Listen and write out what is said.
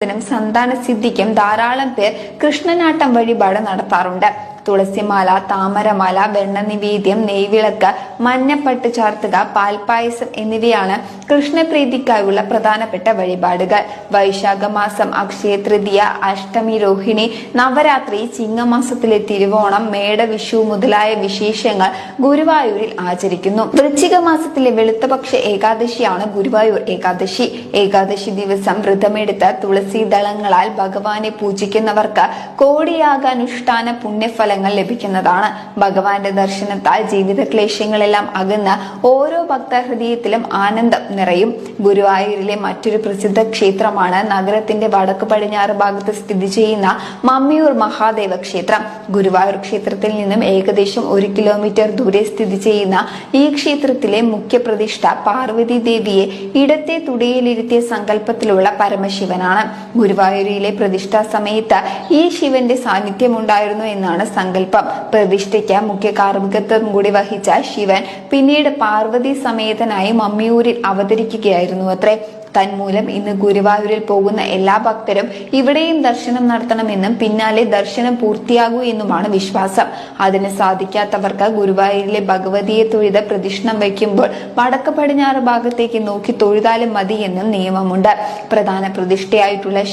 സന്താന സിദ്ധിക്കും ധാരാളം പേർ കൃഷ്ണനാട്ടം വഴിപാട് നടത്താറുണ്ട്. തുളസിമാല, താമരമാല, വെണ്ണ നിവേദ്യം, നെയ്വിളക്ക്, മഞ്ഞപ്പട്ട് ചാർത്തുക, പാൽപായസം എന്നിവയാണ് കൃഷ്ണപ്രീതിക്കായുള്ള പ്രധാനപ്പെട്ട വഴിപാടുകൾ. വൈശാഖ മാസം അക്ഷയ തൃതീയ, അഷ്ടമി, രോഹിണി, നവരാത്രി, ചിങ്ങമാസത്തിലെ തിരുവോണം, മേടവിഷു മുതലായ വിശേഷങ്ങൾ ഗുരുവായൂരിൽ ആചരിക്കുന്നു. വൃശ്ചിക മാസത്തിലെ വെളുത്തപക്ഷ ഏകാദശിയാണ് ഗുരുവായൂർ ഏകാദശി. ഏകാദശി ദിവസം വ്രതമെടുത്ത് തുളസി ദളങ്ങളാൽ ഭഗവാനെ പൂജിക്കുന്നവർക്ക് കോടിയാകാനുഷ്ഠാന പുണ്യഫലം ലഭിക്കുന്നതാണ്. ഭഗവാന്റെ ദർശനത്താൽ ജീവിത ക്ലേശങ്ങളെല്ലാം അകന്ന് ഓരോ ഭക്തഹൃദയത്തിലും ആനന്ദം നിറയും. ഗുരുവായൂരിലെ മറ്റൊരു പ്രസിദ്ധ ക്ഷേത്രമാണ് നഗരത്തിന്റെ വടക്ക് പടിഞ്ഞാറ് ഭാഗത്ത് സ്ഥിതി ചെയ്യുന്ന മമ്മിയൂർ മഹാദേവ ക്ഷേത്രം. ഗുരുവായൂർ ക്ഷേത്രത്തിൽ നിന്നും ഏകദേശം 1 കിലോമീറ്റർ ദൂരെ സ്ഥിതി ചെയ്യുന്ന ഈ ക്ഷേത്രത്തിലെ മുഖ്യ പ്രതിഷ്ഠ പാർവതി ദേവിയെ ഇടത്തെ തുടയിലിരുത്തിയ സങ്കല്പത്തിലുള്ള പരമശിവനാണ്. ഗുരുവായൂരിലെ പ്രതിഷ്ഠാ സമയത്ത് ഈ ശിവന്റെ സാന്നിധ്യമുണ്ടായിരുന്നു എന്നാണ് സങ്കല്പം. പ്രതിഷ്ഠയ്ക്ക് മുഖ്യ കാർമ്മികത്വം കൂടി വഹിച്ച ശിവൻ പിന്നീട് പാർവതി സമേതനായി മമ്മിയൂരിൽ അവതരിക്കുകയായിരുന്നു അത്രേ. തന്മൂലം ഇന്ന് ഗുരുവായൂരിൽ പോകുന്ന എല്ലാ ഭക്തരും ഇവിടെയും ദർശനം നടത്തണമെന്നും പിന്നാലെ ദർശനം പൂർത്തിയാകൂ എന്നുമാണ് വിശ്വാസം. അതിന് സാധിക്കാത്തവർക്ക് ഗുരുവായൂരിലെ ഭഗവതിയെ തൊഴുത് പ്രദക്ഷിണം വയ്ക്കുമ്പോൾ വടക്ക് പടിഞ്ഞാറ് ഭാഗത്തേക്ക് നോക്കി തൊഴുതാലും മതി എന്നും നിയമമുണ്ട്. പ്രധാന പ്രതിഷ്ഠയായിട്ടുള്ള